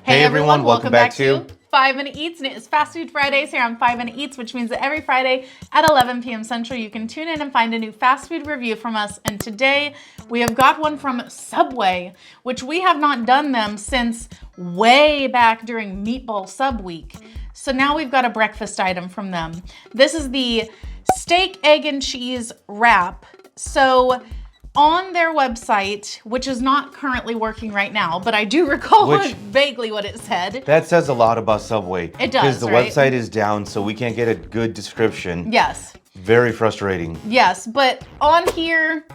Hey everyone, welcome back to 5 Minute Eats, and it is Fast Food Fridays here on 5 Minute Eats, which means that every Friday at 11 p.m. Central, you can tune in and find a new fast food review from us. And today we have got one from Subway, which we have not done them since way back during Meatball Sub Week. So now we've got a breakfast item from them. This is the steak, egg, and cheese wrap. So on their website, which is not currently working right now, but I do recall vaguely what it said. That says a lot about Subway. It does, because the right? website is down, so we can't get a good description. Yes. Very frustrating. Yes, but on here,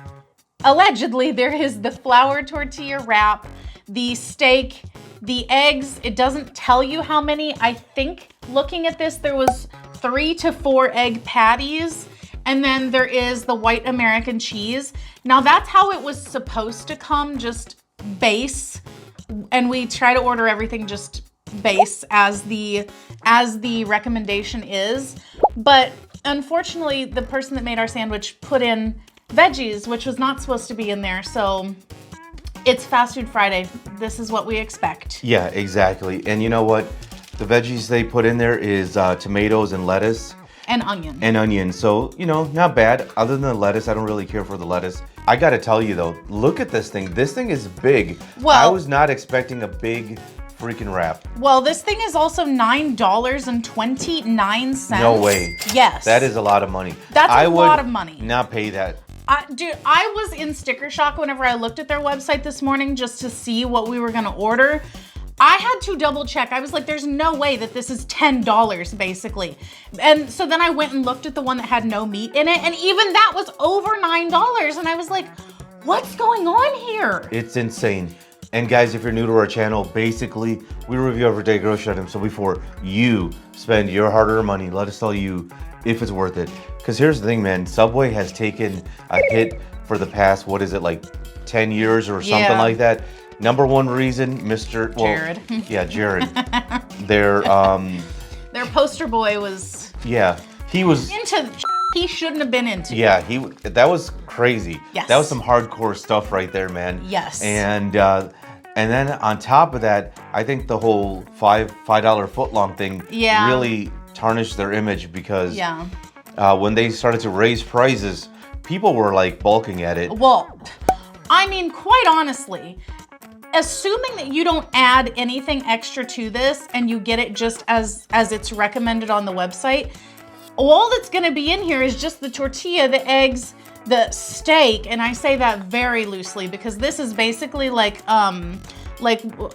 allegedly, there is the flour tortilla wrap, the steak, the eggs. It doesn't tell you how many. I think looking at this, there was 3 to 4 egg patties. And then there is the white American cheese. Now that's how it was supposed to come, just base. And we try to order everything just base as the recommendation is. But unfortunately, the person that made our sandwich put in veggies, which was not supposed to be in there. So it's Fast Food Friday. This is what we expect. Yeah, exactly. And you know what? The veggies they put in there is tomatoes and lettuce. And onion. And onion. So, you know, not bad. Other than the lettuce, I don't really care for the lettuce. I gotta tell you though, look at this thing. This thing is big. Well, I was not expecting a big freaking wrap. Well, this thing is also $9.29. No way. Yes. That is a lot of money. That's a lot of money. Not pay that. Dude, I was in sticker shock whenever I looked at their website this morning just to see what we were gonna order. I had to double check. I was like, there's no way that this is $10 basically. And so then I went and looked at the one that had no meat in it, and even that was over $9. And I was like, what's going on here? It's insane. And guys, if you're new to our channel, basically we review everyday grocery items. So before you spend your hard-earned money, let us tell you if it's worth it. Because here's the thing, man, Subway has taken a hit for the past, what is it, like 10 years or something like that. Number one reason, Jared. Yeah, Jared. Their poster boy was. Yeah, he was into. He shouldn't have been into. Yeah, that was crazy. Yes. That was some hardcore stuff right there, man. Yes. And then on top of that, I think the whole $5 footlong thing really tarnished their image because when they started to raise prices, people were like balking at it. Well, I mean, quite honestly, assuming that you don't add anything extra to this and you get it just as it's recommended on the website, all that's gonna be in here is just the tortilla, the eggs, the steak, and I say that very loosely because this is basically like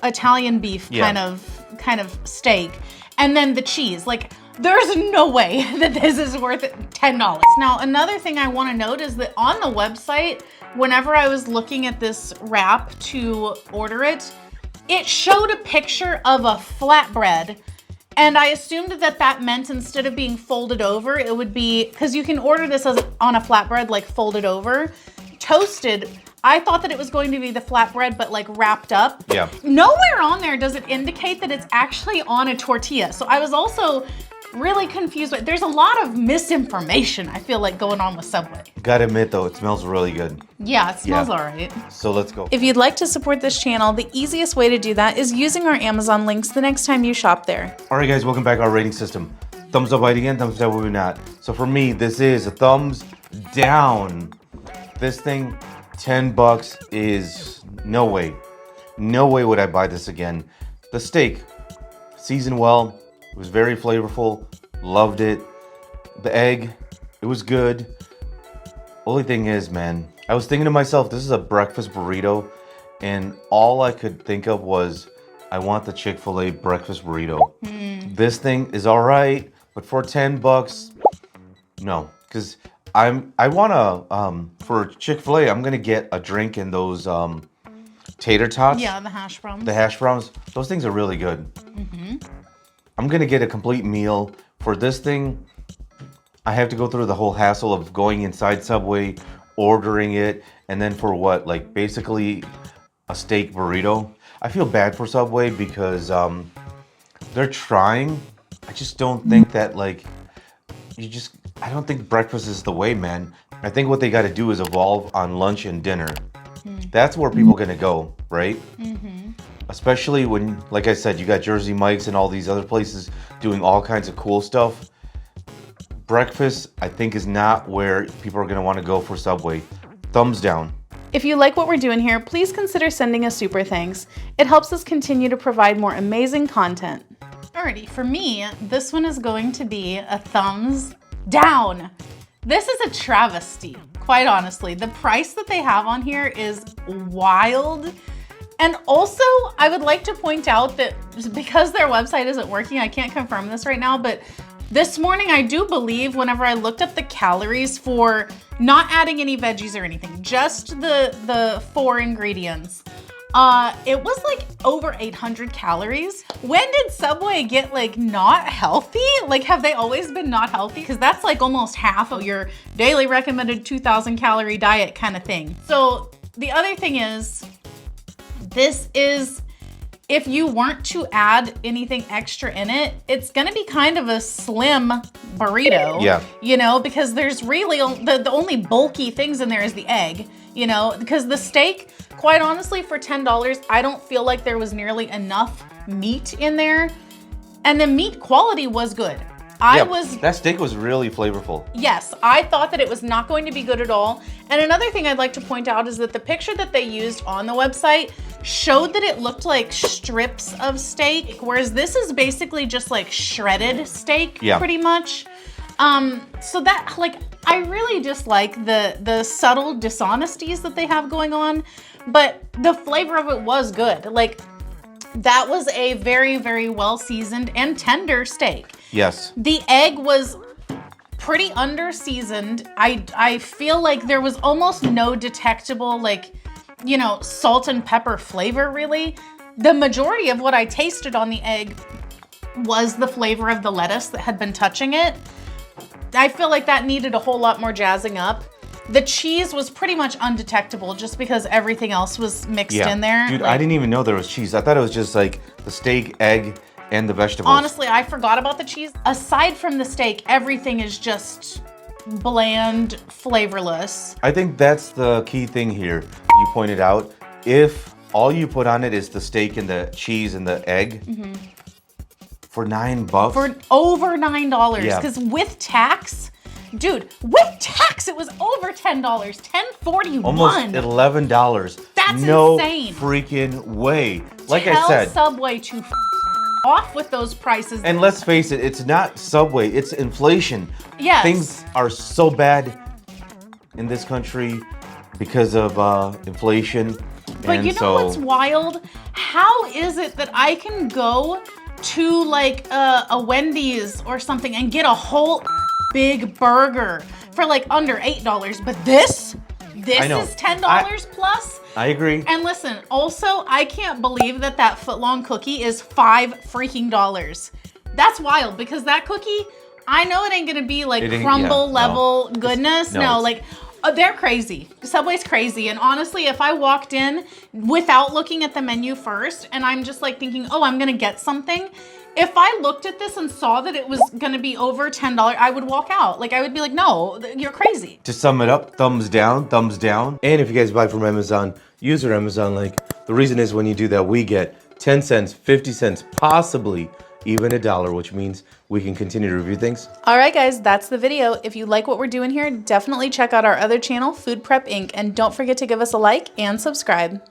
Italian beef kind of steak, and then the cheese. Like, there's no way that this is worth $10. Now, another thing I want to note is that on the website, whenever I was looking at this wrap to order it, it showed a picture of a flatbread. And I assumed that meant instead of being folded over, it would be, because you can order this as on a flatbread, like folded over, toasted. I thought that it was going to be the flatbread, but like wrapped up. Yeah. Nowhere on there does it indicate that it's actually on a tortilla. So I was also really confused. There's a lot of misinformation, I feel like, going on with Subway. Gotta admit though, it smells really good. Yeah, it smells all right. So let's go. If you'd like to support this channel, the easiest way to do that is using our Amazon links the next time you shop there. All right, guys, welcome back to our rating system. Thumbs up, right again, thumbs down, we're not. So for me, this is a thumbs down. This thing, $10 is no way. No way would I buy this again. The steak, seasoned well. It was very flavorful, loved it. The egg, it was good. Only thing is, man, I was thinking to myself, this is a breakfast burrito, and all I could think of was, I want the Chick-fil-A breakfast burrito. This thing is all right, but for $10, no. Because I wanna, for Chick-fil-A, I'm gonna get a drink and those tater tots. Yeah, the hash browns. The hash browns, those things are really good. I'm gonna get a complete meal. For this thing, I have to go through the whole hassle of going inside Subway, ordering it, and then for what? Like basically a steak burrito. I feel bad for Subway because they're trying. I just don't think that like, I don't think breakfast is the way, man. I think what they gotta do is evolve on lunch and dinner. That's where people are gonna go, right? especially when, like I said, you got Jersey Mike's and all these other places doing all kinds of cool stuff. Breakfast, I think, is not where people are going to want to go for Subway. Thumbs down. If you like what we're doing here, please consider sending a super thanks. It helps us continue to provide more amazing content. Alrighty, for me, this one is going to be a thumbs down. This is a travesty, quite honestly. The price that they have on here is wild. And also, I would like to point out that because their website isn't working, I can't confirm this right now, but this morning, I do believe whenever I looked up the calories for not adding any veggies or anything, just the 4 ingredients, it was like over 800 calories. When did Subway get like not healthy? Like, have they always been not healthy? Because that's like almost half of your daily recommended 2,000 calorie diet kind of thing. So the other thing is, this is, if you weren't to add anything extra in it, it's gonna be kind of a slim burrito. Yeah. You know, because there's really, the only bulky things in there is the egg, you know, because the steak, quite honestly, for $10, I don't feel like there was nearly enough meat in there. And the meat quality was good. That steak was really flavorful. Yes, I thought that it was not going to be good at all. And another thing I'd like to point out is that the picture that they used on the website showed that it looked like strips of steak, whereas this is basically just like shredded steak, pretty much. So that, like, I really dislike the subtle dishonesties that they have going on, but the flavor of it was good. Like, that was a very, very well seasoned and tender steak. Yes. The egg was pretty under seasoned. I feel like there was almost no detectable, like, you know, salt and pepper flavor, really. The majority of what I tasted on the egg was the flavor of the lettuce that had been touching it. I feel like that needed a whole lot more jazzing up. The cheese was pretty much undetectable just because everything else was mixed in there. Dude, like, I didn't even know there was cheese. I thought it was just like the steak, egg, and the vegetables. Honestly, I forgot about the cheese. Aside from the steak, everything is just bland, flavorless. I think that's the key thing here. You pointed out, if all you put on it is the steak and the cheese and the egg, for $9. For over $9. Yeah. Because with tax, dude, with tax, it was over $10. $10.41. Almost $11. That's no insane. Freaking way. Like Tell I said. Subway to off with those prices. And let's face it, it's not Subway, it's inflation. Yes. Things are so bad in this country because of inflation. But and you know what's wild? How is it that I can go to like a Wendy's or something and get a whole big burger for like under $8, but this is $10 plus? I agree. And listen, also, I can't believe that footlong cookie is $5 freaking. That's wild, because that cookie, I know it ain't gonna be like crumble level goodness. No, like, they're crazy. Subway's crazy. And honestly, if I walked in without looking at the menu first and I'm just like thinking, oh, I'm gonna get something, if I looked at this and saw that it was gonna be over $10, I would walk out. Like, I would be like, no, you're crazy. To sum it up, thumbs down, thumbs down. And if you guys buy from Amazon, use our Amazon link. The reason is when you do that, we get 10 cents, 50 cents, possibly even $1, which means we can continue to review things. All right, guys, that's the video. If you like what we're doing here, definitely check out our other channel, Food Prep Inc. And don't forget to give us a like and subscribe.